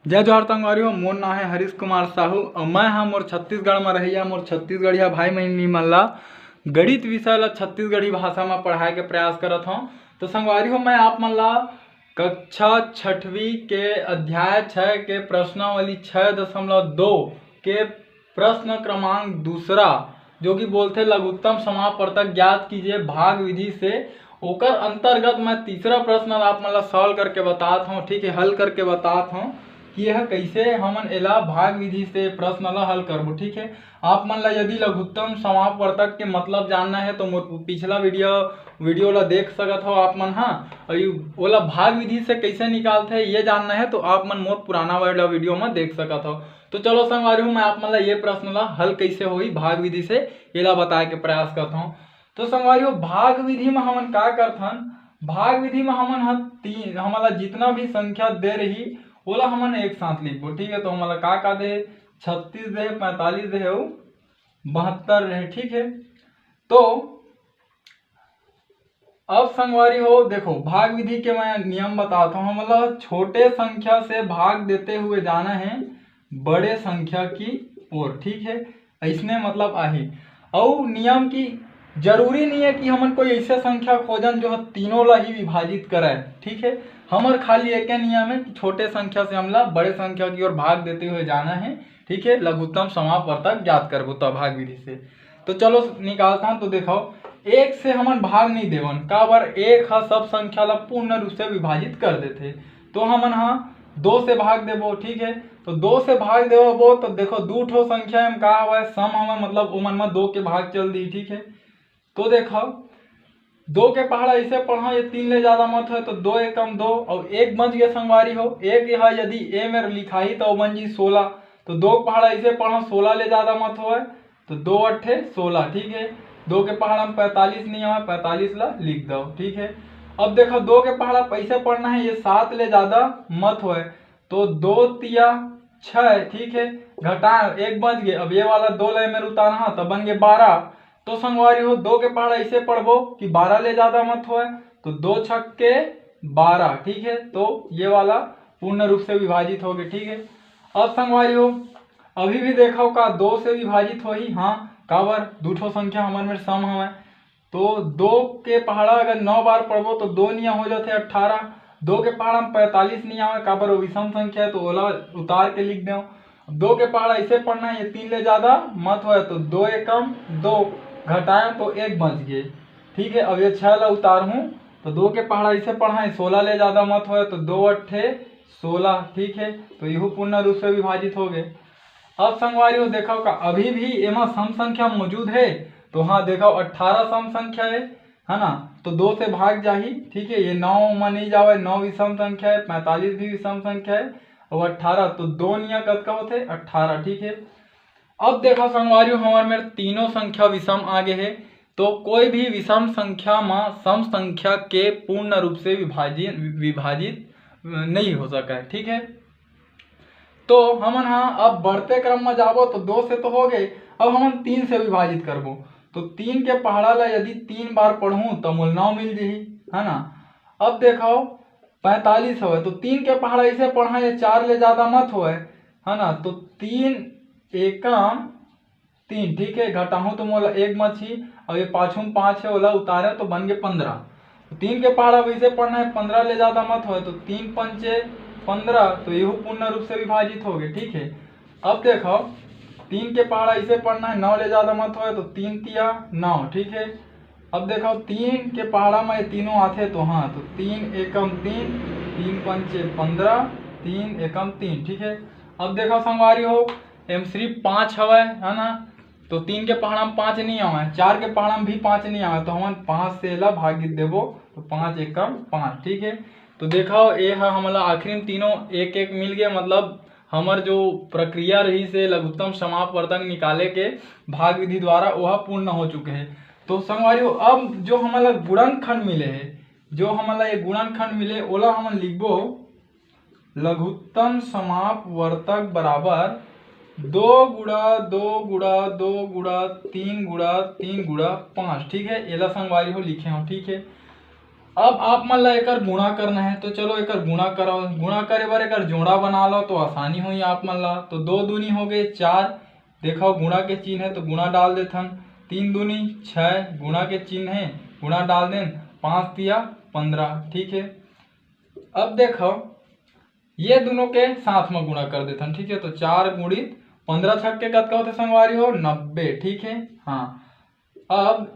जय जोहार संगवारी मोर नाम है हरीश कुमार साहू और मैं हाँ मोर छत्तीसगढ़ में रहिया मोर छत्तीसगढ़िया भाई बहनी मन ला गणित विषय ला छत्तीसगढ़ी भाषा में पढ़ाए के प्रयास करत हूँ। तो संगवारी हो मैं आप मन ला कक्षा 6वीं के अध्याय 6 के प्रश्नावली 6.2 के प्रश्न क्रमांक दूसरा जो कि बोलते लघुत्तम समापवर्तक ज्ञात कीजिए भाग विधि से ओकर अंतर्गत मैं तीसरा प्रश्न आप मन ला सॉल्व करके बतात हूँ। ठीक है, हल करके बतात हूँ कि यह कैसे हमन एला भाग विधि से प्रश्न ला हल करबो। ठीक है, आप मन ला यदि लघुत्तम समापवर्तक के मतलब जानना है तो मोर पिछला वीडियो ला देख सकत हो आप मन। हाँ, और ओला भाग विधि से कैसे निकालते हैं ये जानना है तो आप मन मोर पुराना वाला वीडियो में देख सकत हो। तो चलो संगवारी हूँ मैं आप मन ला ये प्रश्न ला हल कैसे होई भाग विधि से एला बताए के प्रयास करता हूँ। तो संगवारी हो भाग विधि में हमन का करथन, भाग विधि में हमन हमारा जितना भी संख्या दे रही ओला हमन एक साथ लिखबो। ठीक है, तो हमारा का दे 36 दे, 45 दे और 72 रहे। ठीक है, तो अब संगवारी हो देखो भाग विधि के मैं नियम बताता हूँ। हमारा छोटे संख्या से भाग देते हुए जाना है बड़े संख्या की ओर। ठीक है, इसने मतलब आहे और नियम की जरूरी नहीं है कि हमन कोई ऐसे संख्या खोजन जो तीनों ला ही विभाजित करे। ठीक है, हमर खाली एक नियम है कि छोटे संख्या से हमला बड़े संख्या की ओर भाग देते हुए जाना है। ठीक है, लघुत्तम समापवर्तक ज्ञात करबो तब भाग विधि से। तो चलो निकालता हूं। तो देखो एक से हमन भाग नहीं देवन का बार एक हा सब संख्या ला पूर्ण रूप से विभाजित कर देते। तो हमन हा 2 से भाग देबो। ठीक है, तो 2 से भाग देबो तो देखो दू ठो संख्या में का हवे सम हवे मतलब ओमन में 2 के भाग चल दी। ठीक है, तो देखो 2 के पहाड़ा ऐसे पढ़ा ये 3 ले ज्यादा मत है तो 2 एकम 2 और एक बच गया संगवारी हो। एक यह यदि ए में लिखाई तो बन जी 16, तो 2 के पहाड़ा ऐसे पढ़ा 16 ले ज्यादा मत हो तो 2 अट्ठे 16। ठीक है, 2 के पहाड़ा में 45 नहीं आवा 45 ला लिख दो। ठीक है, अब देखो 2 के पहाड़ा पैसे पढ़ना है ये 7 ले ज्यादा मत हो तो 2 तिया 6। ठीक है, घटा एक बच गए। अब ये वाला 2 ले में उतारना तो बन गए 12। तो संगवारी हो 2 के पहाड़ा ऐसे पढ़बो कि 12 ले ज्यादा मत हो तो 2 छक्के 12। ठीक है, तो ये वाला पूर्ण रूप से विभाजित हो गए। ठीक है, अब संगवारी हो अभी भी देखो का 2 से विभाजित हो ही। हाँ, काबर दूठो संख्या हमारे में सम हवे तो 2 के पहाड़ा अगर 9 बार पढ़बो तो 2 निया हो जाते 18। 2 के पहाड़ा में 45 नहीं आवे काबर वो विषम संख्या है तो ओला उतार के लिख दो। 2 के पहाड़ा ऐसे पढ़ना है ये 3 ले ज्यादा मत हो तो 2 एकम 2 घटाएं तो 1 बच गए। ठीक है, अब ये 6 ला उतारूं तो 2 के पहाड़ा ऐसे पढ़ा है 16 ले ज्यादा मत हो तो 2 अट्ठे 16। ठीक है, तो यह पूर्ण रूप से विभाजित हो गए। अब संगवारी हो देखो का अभी भी एमा सम संख्या मौजूद है तो हाँ देखो 18 सम संख्या है ना, तो 2 से भाग जाही। ठीक है, ये 9 में नहीं जावे 9 विषम संख्या है, 45 भी विषम संख्या है और 18 तो 2 निया कतका होते 18। ठीक है, अब देखो संगवारी हमारे में तीनों संख्या विषम आगे है तो कोई भी विषम संख्या में सम संख्या के पूर्ण रूप से विभाजित नहीं हो सका है। ठीक है, तो हमन हाँ अब बढ़ते क्रम में जाबो तो 2 से तो हो गए। अब हमन 3 से विभाजित करबो तो 3 के पहाड़ा ला यदि 3 बार पढ़ूं तो मोल 9 मिल जाही है ना। अब देखो 45 हो तो 3 के पहाड़ा ऐसे पढ़ा ये 4 ले ज्यादा मत हो है ना, तो 3 एकम 3। ठीक है, घटाऊं तो मोला 1 मछी और ये पाछू में 5 है ओला उतारे तो बन गए 15। 3 के पहाड़ा वैसे पढ़ना है 15 ले ज्यादा मत हो तो 3 पंचे 15 तो यह पूर्ण रूप से विभाजित हो गए। ठीक है, अब देखो 3 के पहाड़ा ऐसे पढ़ना है 9 ले ज्यादा मत हो तो 3 तिया 9। ठीक है, अब देखो 3 के पहाड़ा में ये तीनों आते तो हाँ तो 3 एकम 3, 3 पंचे 15, 3 एकम 3। ठीक है, अब देखो संगवारी हो एम सिर्फ 5 हवा है ना, तो 3 के पहाड़ा में 5 नहीं आवा 4 के पहाड़ा में भी 5 नहीं आवा तो हम 5 से ला भागित देबो तो 5 एकम 5। ठीक है, तो देखो ये हमला आखिरी में तीनों एक एक मिल गया मतलब हमार जो प्रक्रिया रही से लघुत्तम समापवर्तक निकाले के भाग विधि द्वारा वह पूर्ण हो चुके हैं। तो संगवारी हो अब जो हमारा गुणनखंड मिले है, जो हमारा ये गुणनखंड मिले ओला हम लिखबो लघुत्तम समापवर्तक बराबर 2 गुणा 2 गुणा 2 गुणा 3 गुणा 3 गुणा 5। ठीक है, एला संगवारी हो लिखे हो। ठीक है, अब आप मन ला एकर गुणा करना है, तो चलो एकर गुणा करो। गुणा करे बर एकर जोड़ा बना लो तो आसानी होई आप मन ला। तो 2 दूनी हो गए 4, देखो गुणा के चिन्ह है तो गुणा डाल देथन। 3 दूनी 6, गुणा के चिन्ह है, गुणा डाल दें। 5 तिया 15, ठीक है। अब देखो ये दोनों के साथ में गुणा कर देथन, ठीक है। तो 4 गुणित 15 छक्के कतका होते संगवारी हो 90, ठीक है। हाँ, अब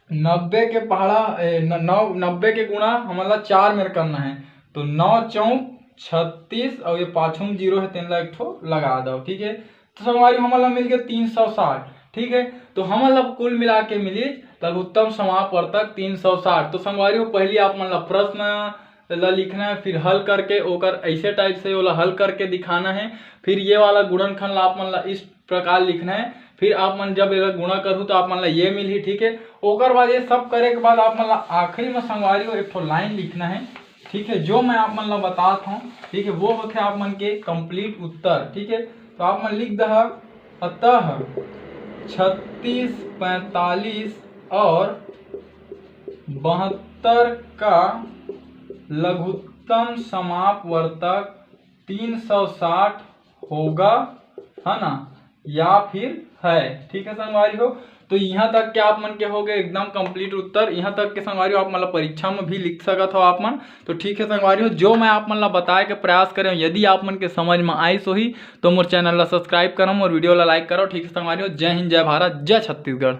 90 के पहाड़ा 90 के गुणा हमारा 4 में करना है। तो 9 चौक 36 और ये पाछू में 0 है, तेन ला एक ठो लगा दो, ठीक है। तो संगवारी हमारा मिल गया 360, ठीक है। तो हमारा कुल मिला के मिली लघुत्तम समापवर्तक 360। तो संगवारी पहले आप मन ला प्रश्न ला लिखना है, फिर हल करके ओकर ऐसे टाइप से ओला हल करके दिखाना है। फिर ये वाला गुणनखंड ला आप मन ला इस प्रकार लिखना है। फिर आप मन जब एला गुणा करूँ तो आप मन ला ये मिली, ठीक है। ओकर बाद ये सब करे के बाद आप मन ला आखिरी में संगवारी एक ठो लाइन लिखना है, ठीक है, जो मैं आप मन ला बताता हूँ, ठीक है। वो होते आप मन के कंप्लीट उत्तर, ठीक है। तो आप मन लिख दह, अतः 36, 45 और 72 का लघुत्तम समापवर्तक 360 होगा, है ना, या फिर है, ठीक है संगवारी हो। तो यहाँ तक के आप मन के हो गए एकदम कंप्लीट उत्तर। यहाँ तक के संगवारी हो आप मतलब परीक्षा में भी लिख सकत हो आप मन। तो ठीक है संगवारी हो, जो मैं आप मन ला बताए के प्रयास करें, यदि आप मन के समझ में आई सो ही तो मोर चैनल ला सब्सक्राइब करम और वीडियो ला लाइक करो, ठीक है संगवारी हो। जय हिंद, जय भारत, जय छत्तीसगढ़।